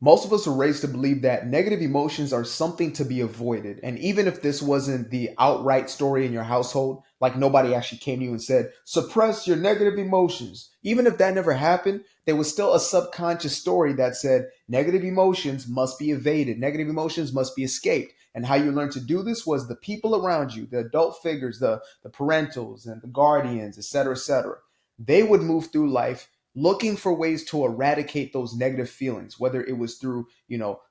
Most of us are raised to believe that negative emotions are something to be avoided. And even if this wasn't the outright story in your household, like nobody actually came to you and said, suppress your negative emotions, even if that never happened, there was still a subconscious story that said negative emotions must be evaded, negative emotions must be escaped. And how you learned to do this was the people around you, the adult figures, the parentals and the guardians, et cetera, they would move through life looking for ways to eradicate those negative feelings, whether it was through,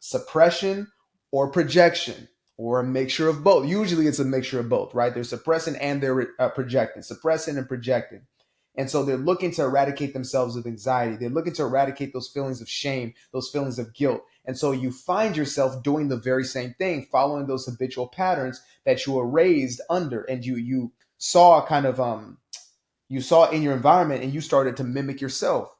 suppression or projection or a mixture of both. Usually it's a mixture of both, right? They're suppressing and they're projecting, suppressing and projecting. And so they're looking to eradicate themselves of anxiety. They're looking to eradicate those feelings of shame, those feelings of guilt. And so you find yourself doing the very same thing, following those habitual patterns that you were raised under, and you saw kind of you saw in your environment, and you started to mimic yourself.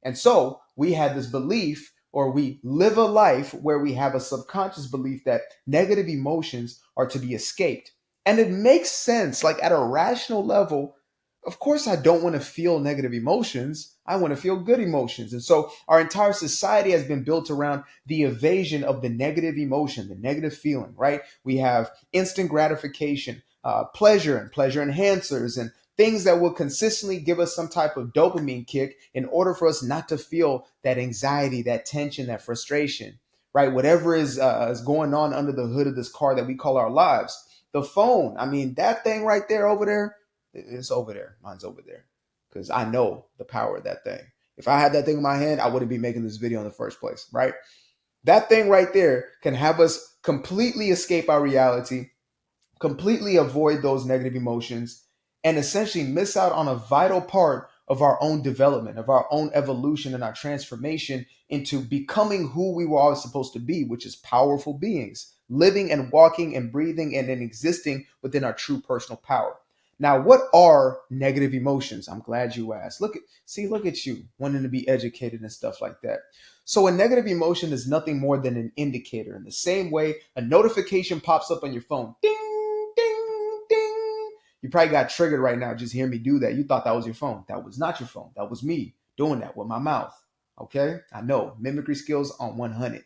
And so we had this belief, or we live a life where we have a subconscious belief that negative emotions are to be escaped. And it makes sense, like at a rational level. Of course, I don't want to feel negative emotions. I want to feel good emotions. And so our entire society has been built around the evasion of the negative emotion, the negative feeling, right? We have instant gratification, pleasure and pleasure enhancers, and things that will consistently give us some type of dopamine kick in order for us not to feel that anxiety, that tension, that frustration, right? Whatever is going on under the hood of this car that we call our lives. The phone, I mean, that thing right there over there, it's over there. Mine's over there because I know the power of that thing. If I had that thing in my hand, I wouldn't be making this video in the first place, right? That thing right there can have us completely escape our reality, completely avoid those negative emotions, and essentially miss out on a vital part of our own development, of our own evolution and our transformation into becoming who we were always supposed to be, which is powerful beings, living and walking and breathing and then existing within our true personal power. Now, what are negative emotions? I'm glad you asked. Look at you wanting to be educated and stuff like that. So a negative emotion is nothing more than an indicator. In the same way, a notification pops up on your phone. Ding, ding, ding. You probably got triggered right now just hearing me do that. You thought that was your phone. That was not your phone. That was me doing that with my mouth. Okay? I know. Mimicry skills on 100.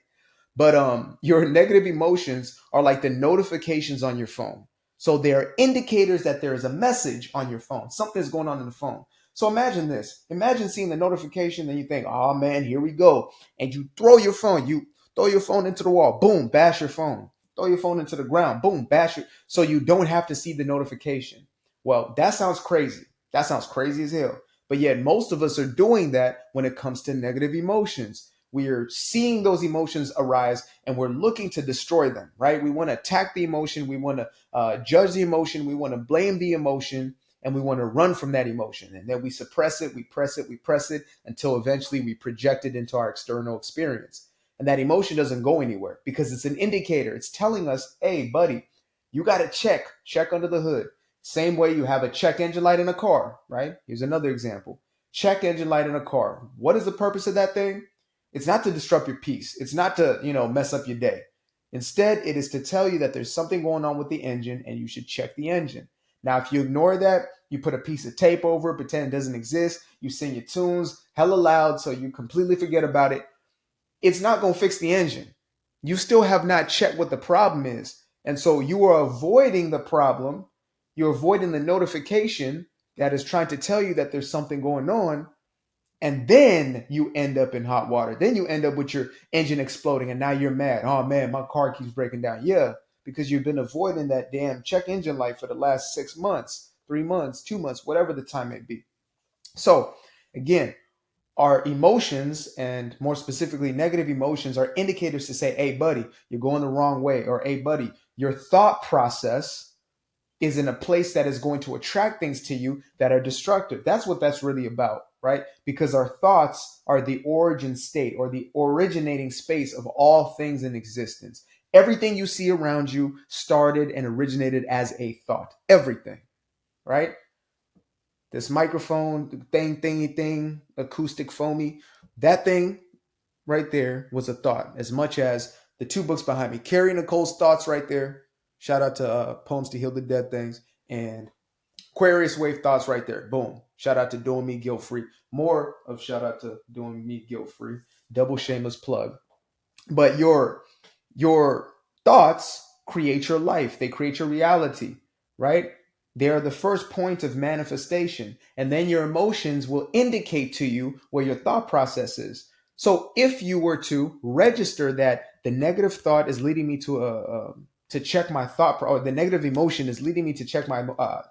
But your negative emotions are like the notifications on your phone. So they're indicators that there is a message on your phone. Something's going on in the phone. So imagine this. Imagine seeing the notification and you think, oh man, here we go. And you throw your phone. You throw your phone into the wall. Boom, bash your phone. Throw your phone into the ground. Boom, bash it. So you don't have to see the notification. Well, that sounds crazy. That sounds crazy as hell. But yet most of us are doing that when it comes to negative emotions. We are seeing those emotions arise and we're looking to destroy them, right? We want to attack the emotion. We want to judge the emotion. We want to blame the emotion, and we want to run from that emotion. And then we suppress it, we press it, we press it until eventually we project it into our external experience. And that emotion doesn't go anywhere because it's an indicator. It's telling us, hey, buddy, you got to check under the hood. Same way you have a check engine light in a car, right? Here's another example. Check engine light in a car. What is the purpose of that thing? It's not to disrupt your peace. It's not to, mess up your day. Instead, it is to tell you that there's something going on with the engine and you should check the engine. Now, if you ignore that, you put a piece of tape over it, pretend it doesn't exist, you sing your tunes hella loud so you completely forget about it. It's not going to fix the engine. You still have not checked what the problem is. And so you are avoiding the problem. You're avoiding the notification that is trying to tell you that there's something going on. And then you end up in hot water. Then you end up with your engine exploding and now you're mad. Oh man, my car keeps breaking down. Yeah, because you've been avoiding that damn check engine light for the last 6 months, 3 months, 2 months, whatever the time may be. So again, our emotions, and more specifically negative emotions, are indicators to say, hey buddy, you're going the wrong way, or hey buddy, your thought process is in a place that is going to attract things to you that are destructive. That's what that's really about, right? Because our thoughts are the origin state or the originating space of all things in existence. Everything you see around you started and originated as a thought. Everything, right? This microphone, thingy thing, acoustic foamy, that thing right there was a thought, as much as the two books behind me. Carrie Nicole's thoughts right there. Shout out to Poems to Heal the Dead Things. And Aquarius Wave thoughts right there. Boom. Shout out to Doing Me Guilt Free. More of shout out to Doing Me Guilt Free. Double shameless plug. But your thoughts create your life. They create your reality, right? They are the first point of manifestation. And then your emotions will indicate to you where your thought process is. So if you were to register that the negative thought is leading me to check my or the negative emotion is leading me to check my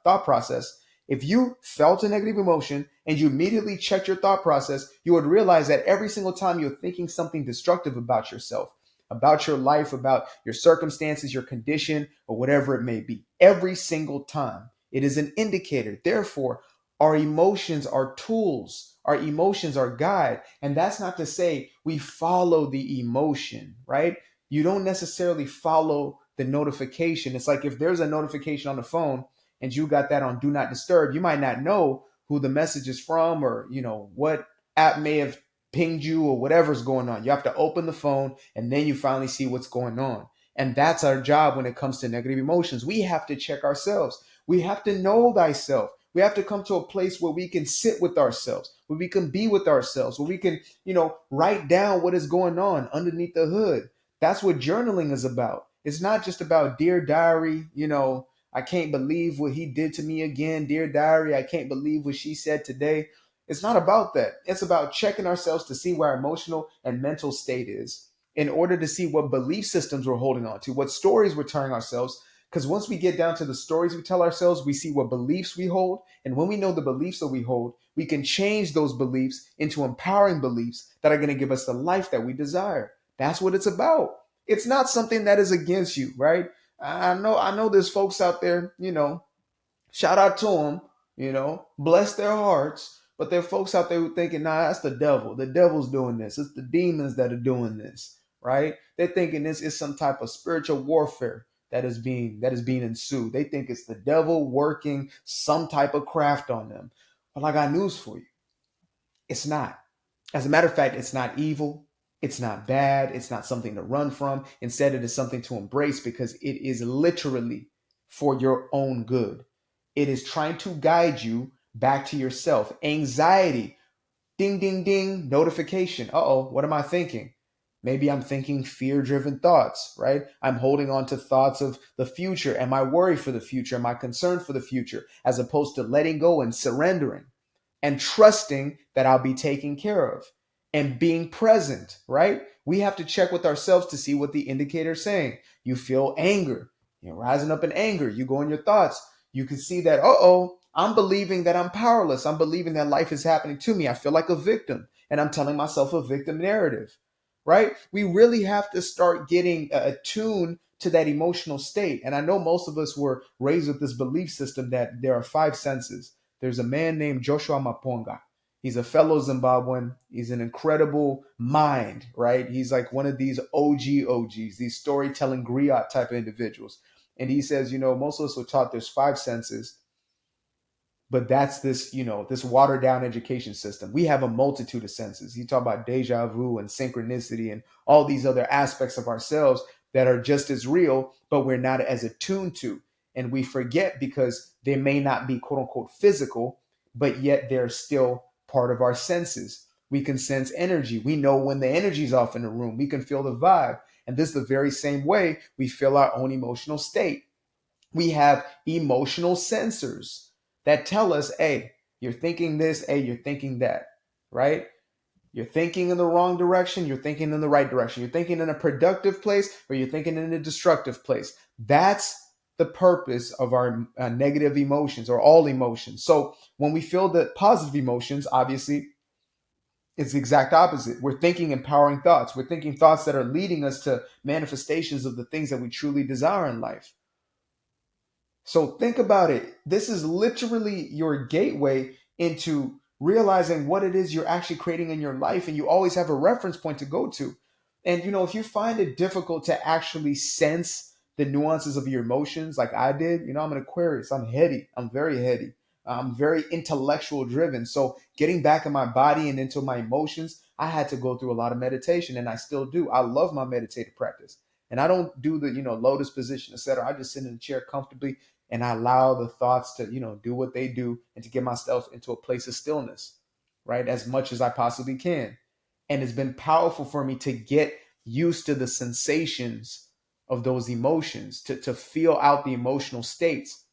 thought process. If you felt a negative emotion and you immediately checked your thought process, you would realize that every single time you're thinking something destructive about yourself, about your life, about your circumstances, your condition, or whatever it may be, every single time, it is an indicator. Therefore, our emotions are tools. Our emotions are guide. And that's not to say we follow the emotion, right? You don't necessarily follow the notification. It's like if there's a notification on the phone and you got that on do not disturb, you might not know who the message is from, or what app may have pinged you, or whatever's going on. You have to open the phone and then you finally see what's going on. And that's our job when it comes to negative emotions. We have to check ourselves. We have to know thyself. We have to come to a place where we can sit with ourselves, where we can be with ourselves, where we can, write down what is going on underneath the hood. That's what journaling is about. It's not just about dear diary, I can't believe what he did to me again. Dear diary, I can't believe what she said today. It's not about that. It's about checking ourselves to see where our emotional and mental state is in order to see what belief systems we're holding on to, what stories we're telling ourselves. Because once we get down to the stories we tell ourselves, we see what beliefs we hold. And when we know the beliefs that we hold, we can change those beliefs into empowering beliefs that are going to give us the life that we desire. That's what it's about. It's not something that is against you, right? I know there's folks out there, shout out to them, bless their hearts. But there are folks out there who thinking, nah, that's the devil. The devil's doing this. It's the demons that are doing this, right? They're thinking this is some type of spiritual warfare that is being ensued. They think it's the devil working some type of craft on them. But I got news for you. It's not. As a matter of fact, it's not evil. It's not bad. It's not something to run from. Instead, it is something to embrace because it is literally for your own good. It is trying to guide you back to yourself. Anxiety, ding, ding, ding, notification. Uh-oh, what am I thinking? Maybe I'm thinking fear driven thoughts, right? I'm holding on to thoughts of the future. Am I worried for the future? Am I concerned for the future? As opposed to letting go and surrendering and trusting that I'll be taken care of and being present, right? We have to check with ourselves to see what the indicator is saying. You feel anger, you're rising up in anger, you go in your thoughts. You can see that, I'm believing that I'm powerless. I'm believing that life is happening to me. I feel like a victim and I'm telling myself a victim narrative, right? We really have to start getting attuned to that emotional state. And I know most of us were raised with this belief system that there are five senses. There's a man named Joshua Maponga. He's a fellow Zimbabwean. He's an incredible mind, right? He's like one of these OGs, these storytelling griot type of individuals. And he says, most of us were taught there's five senses, but that's this watered down education system. We have a multitude of senses. You talk about deja vu and synchronicity and all these other aspects of ourselves that are just as real, but we're not as attuned to. And we forget because they may not be quote unquote physical, but yet they're still part of our senses. We can sense energy. We know when the energy's off in the room. We can feel the vibe. And this is the very same way we feel our own emotional state. We have emotional sensors that tell us, hey, you're thinking this, hey, you're thinking that, right? You're thinking in the wrong direction, you're thinking in the right direction. You're thinking in a productive place or you're thinking in a destructive place. That's the purpose of our negative emotions or all emotions. So when we feel the positive emotions, obviously, it's the exact opposite. We're thinking empowering thoughts. We're thinking thoughts that are leading us to manifestations of the things that we truly desire in life. So think about it. This is literally your gateway into realizing what it is you're actually creating in your life. And you always have a reference point to go to. And, if you find it difficult to actually sense the nuances of your emotions, like I did, I'm an Aquarius, I'm heady, I'm very heady, I'm very intellectual driven. So getting back in my body and into my emotions, I had to go through a lot of meditation and I still do. I love my meditative practice. And I don't do the, lotus position, etc. I just sit in the chair comfortably and I allow the thoughts to, do what they do and to get myself into a place of stillness, right? As much as I possibly can. And it's been powerful for me to get used to the sensations of those emotions, to feel out the emotional states,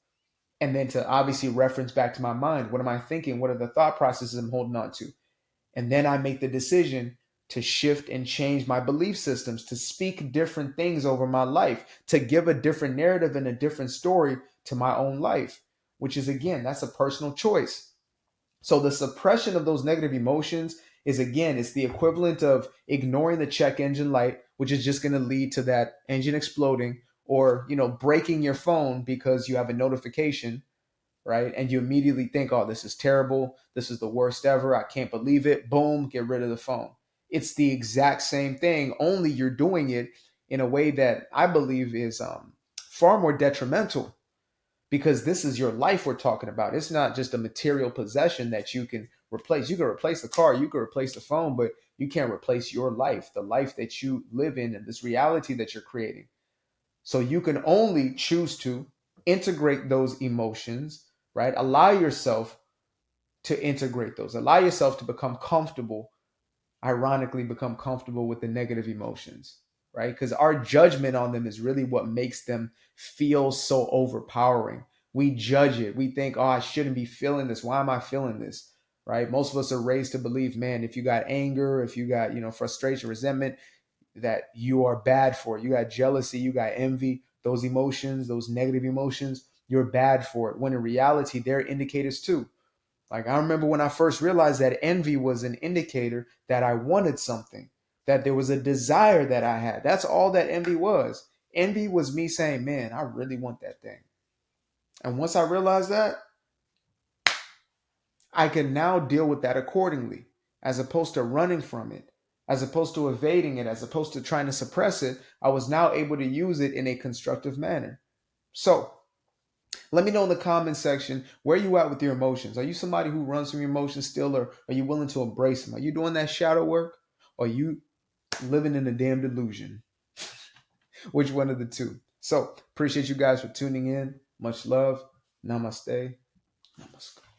and then to obviously reference back to my mind. What am I thinking? What are the thought processes I'm holding on to? And then I make the decision to shift and change my belief systems, to speak different things over my life, to give a different narrative and a different story to my own life, which is, again, that's a personal choice. So the suppression of those negative emotions is, again, it's the equivalent of ignoring the check engine light, which is just going to lead to that engine exploding, or, breaking your phone because you have a notification, right? And you immediately think, oh, this is terrible. This is the worst ever. I can't believe it. Boom, get rid of the phone. It's the exact same thing, only you're doing it in a way that I believe is far more detrimental, because this is your life we're talking about. It's not just a material possession that you can replace. You can replace the car, you can replace the phone, but you can't replace your life, the life that you live in, and this reality that you're creating. So you can only choose to integrate those emotions, right? Allow yourself to integrate those. Allow yourself to become comfortable, ironically, become comfortable with the negative emotions, right? Because our judgment on them is really what makes them feel so overpowering. We judge it. We think, oh, I shouldn't be feeling this. Why am I feeling this? Right? Most of us are raised to believe, man, if you got anger, if you got, frustration, resentment, that you are bad for it. You got jealousy, you got envy, those emotions, those negative emotions, you're bad for it. When in reality, they're indicators too. Like, I remember when I first realized that envy was an indicator that I wanted something, that there was a desire that I had. That's all that envy was. Envy was me saying, man, I really want that thing. And once I realized that, I can now deal with that accordingly, as opposed to running from it, as opposed to evading it, as opposed to trying to suppress it. I was now able to use it in a constructive manner. So let me know in the comment section, where you at with your emotions. Are you somebody who runs from your emotions still, or are you willing to embrace them? Are you doing that shadow work, or are you living in a damn delusion? Which one of the two? So appreciate you guys for tuning in. Much love. Namaste. Namaskar.